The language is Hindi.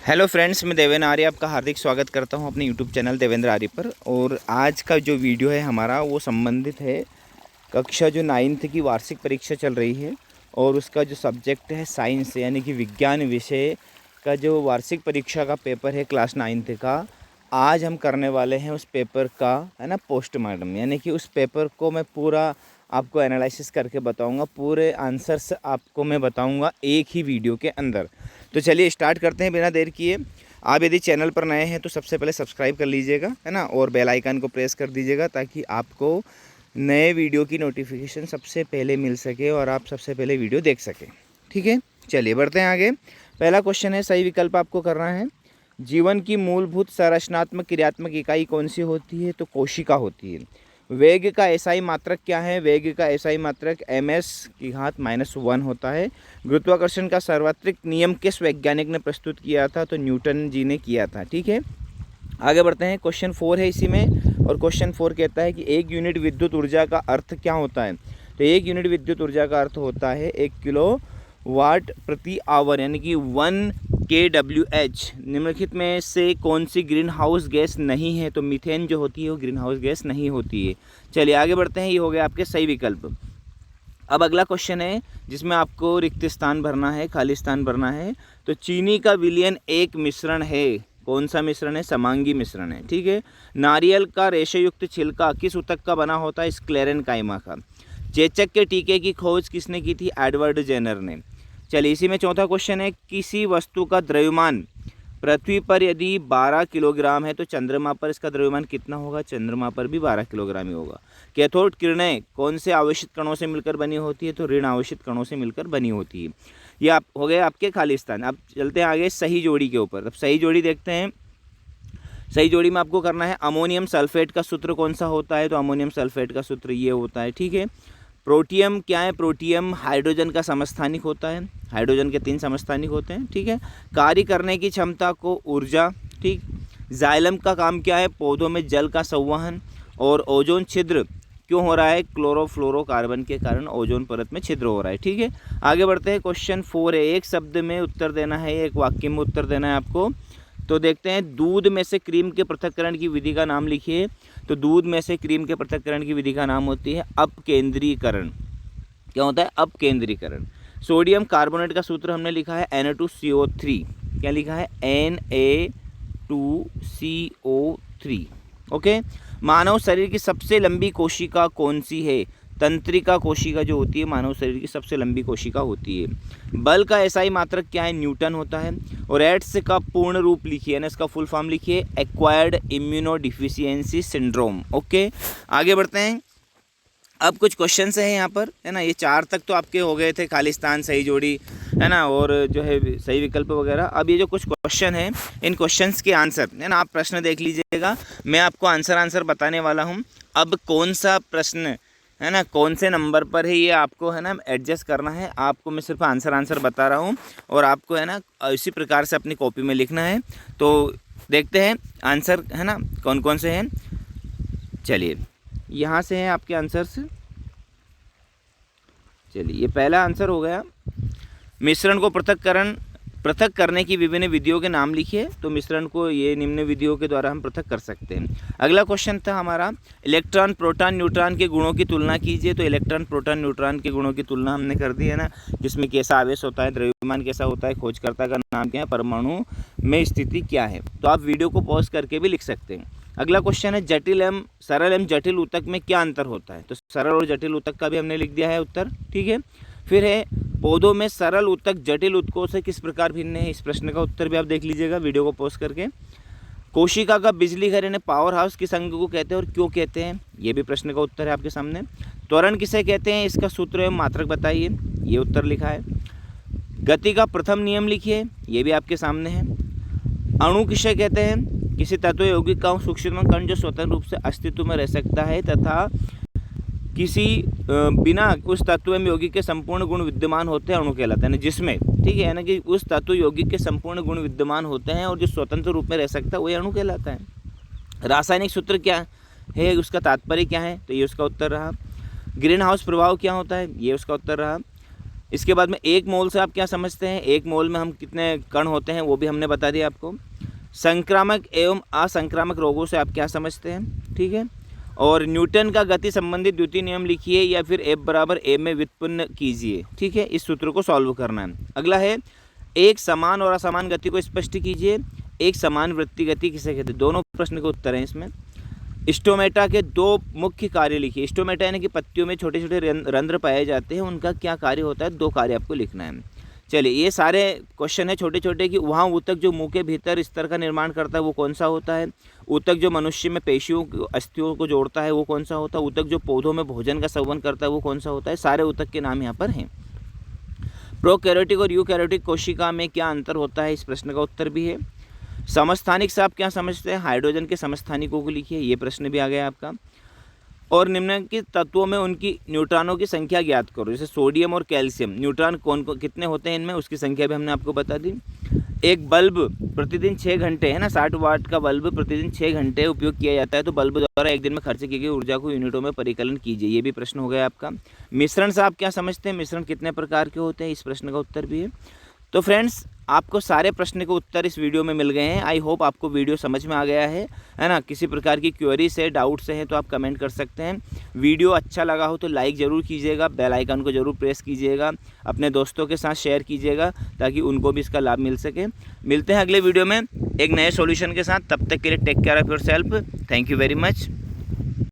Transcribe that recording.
हेलो फ्रेंड्स, मैं देवेंद्र आर्य आपका हार्दिक स्वागत करता हूं अपने यूट्यूब चैनल देवेंद्र आर्य पर। और आज का जो वीडियो है हमारा वो संबंधित है कक्षा जो 9th की वार्षिक परीक्षा चल रही है और उसका जो सब्जेक्ट है साइंस यानी कि विज्ञान विषय का जो वार्षिक परीक्षा का पेपर है क्लास 9th का। आज हम करने वाले हैं उस पेपर का है ना पोस्टमार्टम, यानी कि उस पेपर को मैं पूरा आपको एनालिसिस करके बताऊंगा, पूरे आंसर्स आपको मैं बताऊंगा एक ही वीडियो के अंदर। तो चलिए स्टार्ट करते हैं बिना देर किए। आप यदि चैनल पर नए हैं तो सबसे पहले सब्सक्राइब कर लीजिएगा, है ना, और बेल आइकन को प्रेस कर दीजिएगा ताकि आपको नए वीडियो की नोटिफिकेशन सबसे पहले मिल सके और आप सबसे पहले वीडियो देख सकें। ठीक है, चलिए बढ़ते हैं आगे। पहला क्वेश्चन है, सही विकल्प आपको करना है। जीवन की मूलभूत संरचनात्मक क्रियात्मक इकाई कौन सी होती है? तो कोशिका होती है। वेग का एसआई मात्रक क्या है? वेग का एसआई मात्रक ms⁻1 होता है। गुरुत्वाकर्षण का सार्वत्रिक नियम किस वैज्ञानिक ने प्रस्तुत किया था? तो न्यूटन जी ने किया था। ठीक है, आगे बढ़ते हैं। क्वेश्चन 4 है इसी में, और क्वेश्चन 4 कहता है कि 1 यूनिट विद्युत ऊर्जा का अर्थ क्या होता है? तो 1 यूनिट विद्युत ऊर्जा का अर्थ होता है 1 किलो वाट प्रति आवर, यानी कि 1 kWh। निम्नलिखित में से कौन सी ग्रीन हाउस गैस नहीं है? तो मीथेन जो होती है वो ग्रीन हाउस गैस नहीं होती है। चलिए आगे बढ़ते हैं, ये हो गया आपके सही विकल्प। अब अगला क्वेश्चन है जिसमें आपको रिक्त स्थान भरना है, खाली स्थान भरना है। तो चीनी का विलयन एक मिश्रण है, कौन सा मिश्रण है? समांगी मिश्रण है। ठीक है, नारियल का रेशेयुक्त छिलका किस ऊतक का बना होता है? स्क्लेरेनकाइमा का। चेचक के टीके की खोज किसने की थी? एडवर्ड जेनर ने। चलिए इसी में चौथा क्वेश्चन है, किसी वस्तु का द्रव्यमान पृथ्वी पर यदि 12 किलोग्राम है तो चंद्रमा पर इसका द्रव्यमान कितना होगा? चंद्रमा पर भी 12 किलोग्राम ही होगा। कैथोड किरणें कौन से आवेशित कणों से मिलकर बनी होती है? तो ऋण आवेशित कणों से मिलकर बनी होती है। ये आप हो गए आपके खाली स्थान। अब चलते हैं आगे सही जोड़ी के ऊपर। अब सही जोड़ी देखते हैं। सही जोड़ी में आपको करना है, अमोनियम सल्फेट का सूत्र कौन सा होता है? तो अमोनियम सल्फेट का सूत्र ये होता है। ठीक है, प्रोटियम क्या है? प्रोटियम हाइड्रोजन का समस्थानिक होता है। हाइड्रोजन के 3 समस्थानिक होते हैं। ठीक है, कार्य करने की क्षमता को ऊर्जा। ठीक, जाइलम का काम क्या है? पौधों में जल का संवहन। और ओजोन छिद्र क्यों हो रहा है? क्लोरोफ्लोरोकार्बन के कारण ओजोन परत में छिद्र हो रहा है। ठीक है, आगे बढ़ते हैं। क्वेश्चन 4 है, एक शब्द में उत्तर देना है, एक वाक्य में उत्तर देना है आपको। तो देखते हैं, दूध में से क्रीम के पृथक्करण की विधि का नाम लिखिए। तो दूध में से क्रीम के पृथक्करण की विधि का नाम होती है अपकेंद्रीकरण। क्या होता है? अपकेंद्रीकरण। सोडियम कार्बोनेट का सूत्र हमने लिखा है Na2CO3। क्या लिखा है? Na2CO3। ओके, मानव शरीर की सबसे लंबी कोशिका कौन सी है? तंत्रिका कोशिका जो होती है मानव शरीर की सबसे लंबी कोशिका होती है। बल का एसआई मात्रक क्या है? न्यूटन होता है। और एड्स का पूर्ण रूप लिखिए ना, इसका फुल फॉर्म लिखिए, acquired immuno deficiency syndrome. Okay, आगे बढ़ते हैं। अब कुछ क्वेश्चंस हैं यहाँ पर, है ना। ये 4 तक तो आपके हो गए थे, खालिस्तान, सही जोड़ी, है ना, और जो है सही विकल्प वगैरह। अब ये जो कुछ क्वेश्चन हैं, इन क्वेश्चंस के आंसर, है ना, आप प्रश्न देख लीजिएगा। मैं आपको आंसर बताने वाला हूँ। अब कौन सा प्रश्न, है ना, कौन से नंबर पर है, ये आपको, है ना, एडजस्ट करना है। आपको मैं सिर्फ आंसर बता रहा हूँ और आपको, है ना, इसी प्रकार से अपनी कॉपी में लिखना है। तो देखते हैं आंसर, है ना, कौन कौन से हैं। चलिए यहाँ से हैं आपके आंसर्स। चलिए ये पहला आंसर हो गया, मिश्रण को पृथक करने की विभिन्न विधियों के नाम लिखिए। तो मिश्रण को ये निम्न विधियों के द्वारा हम पृथक कर सकते हैं। अगला क्वेश्चन था हमारा, इलेक्ट्रॉन प्रोटॉन न्यूट्रॉन के गुणों की तुलना कीजिए। तो इलेक्ट्रॉन प्रोटॉन न्यूट्रॉन के गुणों की तुलना हमने कर दी, है ना, जिसमें कैसा आवेश होता है, द्रव्यमान कैसा होता है, खोजकर्ता का नाम क्या है, परमाणु में स्थिति क्या है। तो आप वीडियो को पॉज करके भी लिख सकते हैं। अगला क्वेश्चन है, सरल एवं जटिल ऊतक में क्या अंतर होता है? तो सरल और जटिल ऊतक का भी हमने लिख दिया है उत्तर। ठीक है, फिर है, पौधों में सरल ऊतक जटिल ऊतकों से किस प्रकार भिन्न है? इस प्रश्न का उत्तर भी आप देख लीजिएगा वीडियो को पॉज करके। कोशिका का बिजली घर यानी पावर हाउस किस अंग को कहते हैं और क्यों कहते हैं? ये भी प्रश्न का उत्तर है आपके सामने। त्वरण किसे कहते हैं? इसका सूत्र एवं मात्रक बताइए, ये उत्तर लिखा है। गति का प्रथम नियम लिखिए, ये भी आपके सामने है। अणु किसे कहते हैं? किसी तत्व यौगिक का सूक्ष्म कण जो स्वतंत्र रूप से अस्तित्व में रह सकता है तथा किसी बिना उस तत्व में यौगिक के संपूर्ण गुण विद्यमान होते हैं, अणु कहलाता है। जिसमें, ठीक है, यानी कि उस तत्व यौगिक के संपूर्ण गुण विद्यमान होते हैं और जो स्वतंत्र रूप में रह सकता है वही अणु कहलाता है। रासायनिक सूत्र क्या है, उसका तात्पर्य क्या है? तो ये उसका उत्तर रहा। ग्रीन हाउस प्रभाव क्या होता है? ये उसका उत्तर रहा। इसके बाद में एक मोल से आप क्या समझते हैं, एक मोल में हम कितने कण होते हैं वो भी हमने बता दिया आपको। संक्रामक एवं असंक्रामक रोगों से आप क्या समझते हैं, ठीक है। और न्यूटन का गति संबंधित द्वितीय नियम लिखिए या फिर F बराबर a में व्युत्पन्न कीजिए, ठीक है। इस सूत्र को सॉल्व करना है। अगला है एक समान और असमान गति को स्पष्ट कीजिए। एक समान वृत्ति गति किसे कहते हैं, दोनों प्रश्न के उत्तर हैं इसमें। स्टोमेटा के दो मुख्य कार्य लिखिए। स्टोमेटा यानी कि पत्तियों में छोटे छोटे रंध्र पाए जाते हैं, उनका क्या कार्य होता है, दो कार्य आपको लिखना है। चलिए, ये सारे क्वेश्चन है छोटे छोटे कि वहाँ ऊतक जो मुंह के भीतर स्तर का निर्माण करता है वो कौन सा होता है। ऊतक जो मनुष्य में पेशियों अस्थियों को जोड़ता है वो कौन सा होता है। ऊतक जो पौधों में भोजन का सेवन करता है वो कौन सा होता है। सारे ऊतक के नाम यहाँ पर हैं। प्रोकैरियोटिक और यूकैरियोटिक कोशिका में क्या अंतर होता है, इस प्रश्न का उत्तर भी है। समस्थानिक से आप क्या समझते हैं, हाइड्रोजन के समस्थानिकों को लिखिए, ये प्रश्न भी आ गया आपका। और निम्नलिखित तत्वों में उनकी न्यूट्रॉनों की संख्या ज्ञात करो। जैसे सोडियम और कैल्शियम, न्यूट्रॉन कौन कितने होते हैं इनमें, उसकी संख्या भी हमने आपको बता दी। एक बल्ब प्रतिदिन 6 घंटे है ना, 60 वाट का बल्ब प्रतिदिन 6 घंटे उपयोग किया जाता है, तो बल्ब द्वारा एक दिन में खर्च की गई ऊर्जा को यूनिटों में परिकलन कीजिए, ये भी प्रश्न हो गया आपका। मिश्रण से आप क्या समझते हैं, मिश्रण कितने प्रकार के होते हैं, इस प्रश्न का उत्तर भी है। तो फ्रेंड्स, आपको सारे प्रश्न के उत्तर इस वीडियो में मिल गए हैं। आई होप आपको वीडियो समझ में आ गया है ना। किसी प्रकार की क्वेरीज है, डाउट्स हैं तो आप कमेंट कर सकते हैं। वीडियो अच्छा लगा हो तो लाइक ज़रूर कीजिएगा, बेल आइकन को ज़रूर प्रेस कीजिएगा, अपने दोस्तों के साथ शेयर कीजिएगा ताकि उनको भी इसका लाभ मिल सके। मिलते हैं अगले वीडियो में एक नए सॉल्यूशन के साथ, तब तक के लिए take care of yourself. Thank you very much.